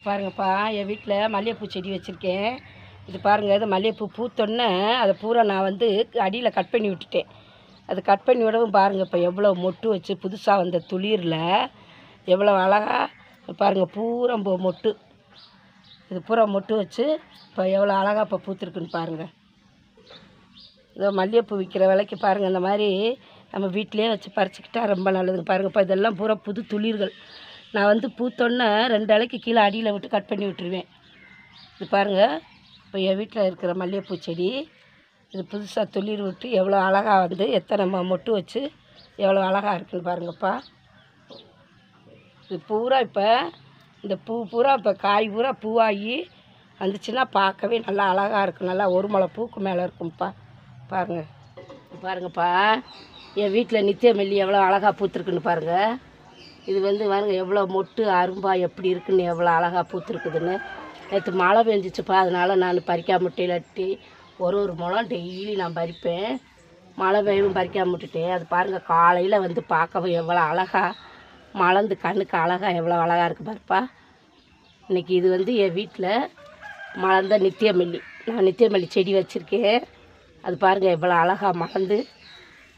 பாருங்கப்பா, என் வீட்டில் மல்லிகைப்பூ செடி வச்சுருக்கேன். இது பாருங்கள், இது மல்லிகைப்பூ பூத்தோன்னே அதை பூரா நான் வந்து அடியில் கட் பண்ணி விட்டுட்டேன். அது கட் பண்ணி விடவும் பாருங்கள், இப்போ எவ்வளோ மொட்டு வச்சு புதுசாக வந்த துளிரில் எவ்வளோ அழகாக பாருங்கள், பூரா மொட்டு. இது பூரா மொட்டு வச்சு இப்போ எவ்வளோ அழகாக இப்போ பூத்துருக்குன்னு பாருங்கள். இதோ மல்லிகைப்பூ விற்கிற விலைக்கு பாருங்கள், இந்த மாதிரி நம்ம வீட்டிலே வச்சு பறிச்சுக்கிட்டா ரொம்ப நல்லதுங்க. பாருங்கப்பா, இதெல்லாம் பூரா புது துளிர்கள். நான் வந்து பூத்தோன்னே 2 இலைக்கு கீழே அடியில் விட்டு கட் பண்ணி விட்டுருவேன். இது பாருங்கள், இப்போ என் வீட்டில் இருக்கிற மல்லிகைப்பூ செடி இது புதுசாக துளிர் விட்டு எவ்வளோ அழகாக வந்து எத்தனை மொட்டு வச்சு எவ்வளோ அழகாக இருக்குன்னு பாருங்கப்பா. இது பூரா இப்போ இந்த பூ பூரா இப்போ காய் பூரா பூவாகி வந்துச்சுன்னா பார்க்கவே நல்லா அழகாக இருக்கும். நல்லா ஒரு முளை பூக்கு மேலே இருக்கும்ப்பா. பாருங்கள், பாருங்கப்பா, என் வீட்டில் நித்திய மல்லி எவ்வளோ அழகாக பூத்துருக்குன்னு பாருங்கள். இது வந்து பாருங்கள் எவ்வளோ மொட்டு அரும்பா எப்படி இருக்குன்னு எவ்வளோ அழகாக பூத்துருக்குதுன்னு. நேற்று மழை பெஞ்சிச்சுப்பா, அதனால் நான் பறிக்காம இல்லாட்டி ஒரு முளம் டெய்லி நான் பறிப்பேன். மழை பெய்யும் பறிக்காம விட்டுட்டேன். அது பாருங்கள், காலையில் வந்து பார்க்கவே எவ்வளோ அழகாக மலர்ந்து கண்ணுக்கு அழகாக எவ்வளோ அழகாக இருக்குது பாருப்பா. இன்றைக்கி இது வந்து என் வீட்டில் மலர்ந்த நித்தியமல்லி. நான் நித்தியமல்லி செடி வச்சுருக்கேன். அது பாருங்கள் எவ்வளோ அழகாக மலர்ந்து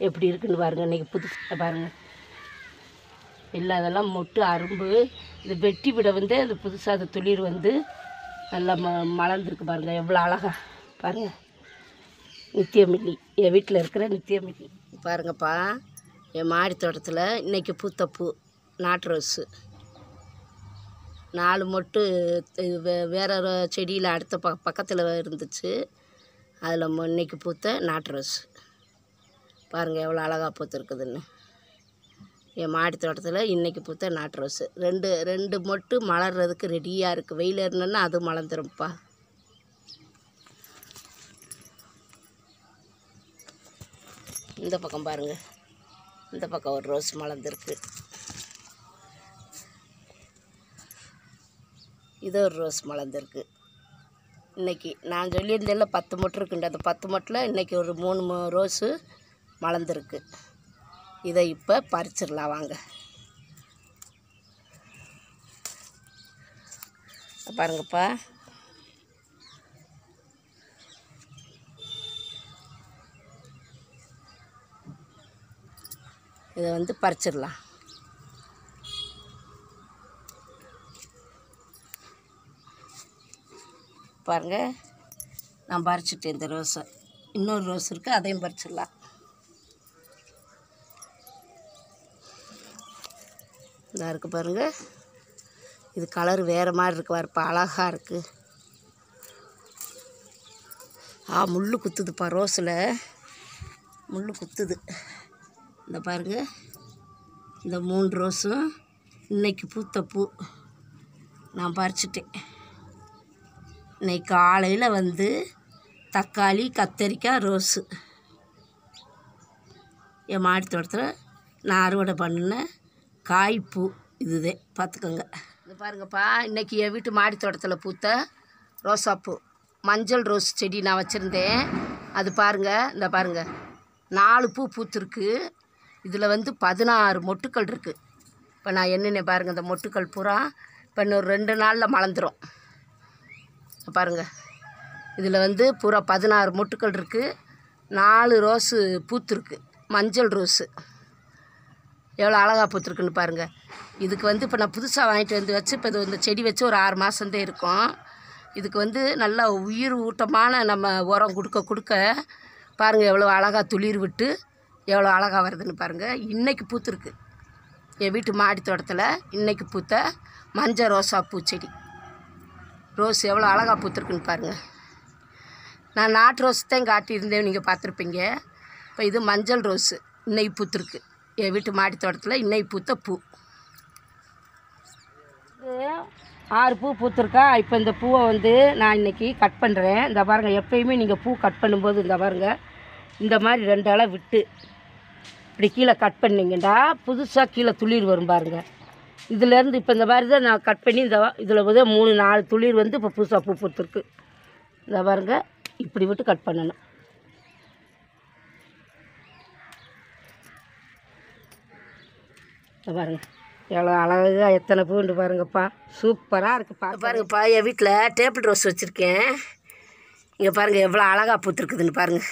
எப்படி இருக்குன்னு பாருங்கள். இன்றைக்கி புதுசாக பாருங்கள், இல்லை அதெல்லாம் மொட்டு அரும்பு. இது வெட்டி விட வந்து அது புதுசாக அது துளிர் வந்து நல்லா மலர்ந்துருக்கு பாருங்கள். எவ்வளோ அழகாக பாருங்கள், நித்தியமல்லி, என் வீட்டில் இருக்கிற நித்தியமல்லி. பாருங்கப்பா, என் மாடி தோட்டத்தில் இன்றைக்கி பூத்த பூ நாட்டு ரோஸு 4 மொட்டு. வேறு செடியில் அடுத்த பக்கத்தில் இருந்துச்சு. அதில் இன்றைக்கி பூத்த நாட்டு ரோஸு பாருங்கள் எவ்வளோ அழகாக பூத்துருக்குதுன்னு. என் மாடி தோட்டத்தில் இன்றைக்கி பூத்த நாட்டு ரோஸு ரெண்டு மொட்டு மலர்றதுக்கு ரெடியாக இருக்குது. வெயில் இருந்தோன்னா அது மலர்ந்துரும்ப்பா. இந்த பக்கம் பாருங்கள், இந்த பக்கம் ஒரு ரோஸ் மலர்ந்துருக்கு. இது ஒரு ரோஸ் மலர்ந்துருக்கு. இன்றைக்கி நான் சொல்லியிருந்தேன்ல 10 மொட்டு இருக்குண்டு. அந்த 10 மொட்டில் இன்றைக்கி ஒரு 3 ரோஸு மலர்ந்துருக்கு. இதை இப்போ பறிச்சிடலாம் வாங்க. பாருங்கப்பா, இதை வந்து பறிச்சிடலாம். பாருங்கள், நான் பறிச்சிட்டேன் இந்த ரோஸை. இன்னொரு ரோஸ் இருக்குது, அதையும் பறிச்சிடலாம். இதாக இருக்குது பாருங்கள், இது கலர் வேறு மாதிரி இருக்கு பாருப்பா, அழகாக இருக்குது. முள் குத்துதுப்பா, ரோஸில் முள் குத்துது. இந்த பாருங்கள், இந்த 3 ரோஸும் இன்றைக்கி பூத்த பூ நான் பறிச்சிட்டேன். இன்றைக்கி காலையில் வந்து தக்காளி, கத்தரிக்காய், ரோஸு என் மாடி தோட்டத்தில் நான் அறுவடை பண்ணின காய்ப்பூ இதுதே பார்த்துக்கோங்க. இது பாருங்கப்பா, இன்றைக்கி என் வீட்டு மாடி தோட்டத்தில் பூத்த ரோசாப்பூ மஞ்சள் ரோஸ் செடி நான் வச்சுருந்தேன். அது பாருங்கள், இந்த பாருங்கள் 4 பூ பூத்துருக்கு. இதில் வந்து 16 மொட்டுக்கள் இருக்குது. இப்போ நான் என்னென்ன பாருங்கள், இந்த மொட்டுக்கள் பூரா இப்போ இன்னொரு 2 நாளில் மலர்ந்துடும். பாருங்கள், இதில் வந்து பூரா 16 மொட்டுக்கள் இருக்குது. 4 ரோஸு பூத்துருக்கு, மஞ்சள் ரோஸு எவ்வளோ அழகாக பூத்துருக்குன்னு பாருங்கள். இதுக்கு வந்து இப்போ நான் புதுசாக வாங்கிட்டு வந்து வச்சு இப்போ இது இந்த செடி வச்சு ஒரு 6 மாதந்தே இருக்கும். இதுக்கு வந்து நல்லா உயிர் ஊட்டமான நம்ம உரம் கொடுக்க பாருங்கள் எவ்வளோ அழகாக துளிர் விட்டு எவ்வளோ அழகாக வருதுன்னு பாருங்கள். இன்றைக்கி பூத்துருக்கு என் வீட்டு மாடி தோட்டத்தில். இன்றைக்கி பூத்த மஞ்சள் ரோசா பூச்செடி ரோஸ் எவ்வளோ அழகாக பூத்துருக்குன்னு பாருங்கள். நான் நாட்டு ரோஸ் தான் காட்டியிருந்தேன், நீங்கள் பார்த்துருப்பீங்க. இப்போ இது மஞ்சள் ரோஸு இன்னைக்கு பூத்துருக்கு என் வீட்டு மாடி தோட்டத்தில். இன்னைக்கு பூத்த பூ 6 பூ பூத்துருக்கா. இப்போ இந்த பூவை வந்து நான் இன்றைக்கி கட் பண்ணுறேன். இந்த பாருங்கள், எப்பயுமே நீங்கள் பூ கட் பண்ணும்போது இந்த பாருங்கள் இந்த மாதிரி 2 இலை விட்டு இப்படி கீழே கட் பண்ணிங்கன்னா புதுசாக கீழே துளிர் வரும் பாருங்கள். இதிலேருந்து இப்போ இந்த மாதிரி தான் நான் கட் பண்ணி இதில் வந்து 3-4 துளிர் வந்து இப்போ புதுசாக பூ பூத்துருக்கு. இந்த பாருங்கள், இப்படி விட்டு கட் பண்ணணும். இந்த பாருங்கள், எவ்வளோ அழகாக எத்தனை பூண்டு பாருங்கப்பா, சூப்பராக இருக்குப்பா. பாருங்கப்பா, என் வீட்டில் டேபிள் ரோஸ் வச்சுருக்கேன். இங்கே பாருங்கள் எவ்வளோ அழகாக பூத்துருக்குதுன்னு பாருங்கள்.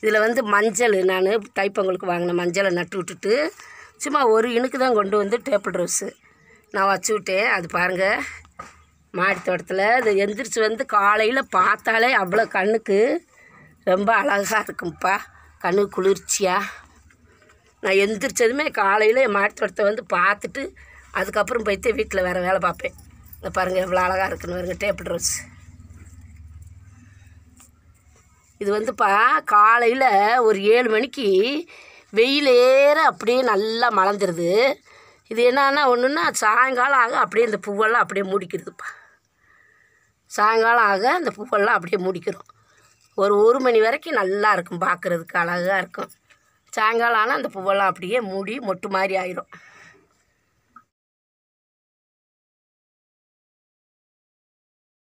இதில் வந்து மஞ்சள் நான் தைப்பொங்கலுக்கு வாங்கின மஞ்சளை நட்டு விட்டுட்டு சும்மா ஒரு இனுக்கு தான் கொண்டு வந்து டேபிள் ரோஸு நான் வச்சு விட்டேன். அது பாருங்கள் மாடி தோட்டத்தில் இது எந்திரிச்சு வந்து காலையில் பார்த்தாலே அவ்வளோ கண்ணுக்கு ரொம்ப அழகாக இருக்கும்ப்பா, கண்ணு குளிர்ச்சியாக. நான் எந்திரிச்சதுமே காலையில் என் மாடி தோட்டத்தை வந்து பார்த்துட்டு அதுக்கப்புறம் போய்ட்டு வீட்டில் வேறு வேலை பார்ப்பேன். இந்த பாருங்கள் எவ்வளோ அழகாக இருக்குன்னு பாருங்க டேபிள் ரோஸ். இது வந்துப்பா காலையில் ஒரு 7 மணிக்கு வெயிலேற அப்படியே நல்லா மலர்ந்துருது. இது என்னன்னா ஒன்றுன்னா சாயங்காலம் ஆக அப்படியே இந்த பூவெல்லாம் அப்படியே மூடிக்கிறதுப்பா. சாயங்காலம் ஆக அந்த பூவெல்லாம் அப்படியே மூடிக்கிறோம். ஒரு மணி வரைக்கும் நல்லா இருக்கும், பார்க்குறதுக்கு அழகாக இருக்கும். சாயங்காலம் ஆனால் அந்த பூவெல்லாம் அப்படியே மூடி மொட்டு மாதிரி ஆயிரும்.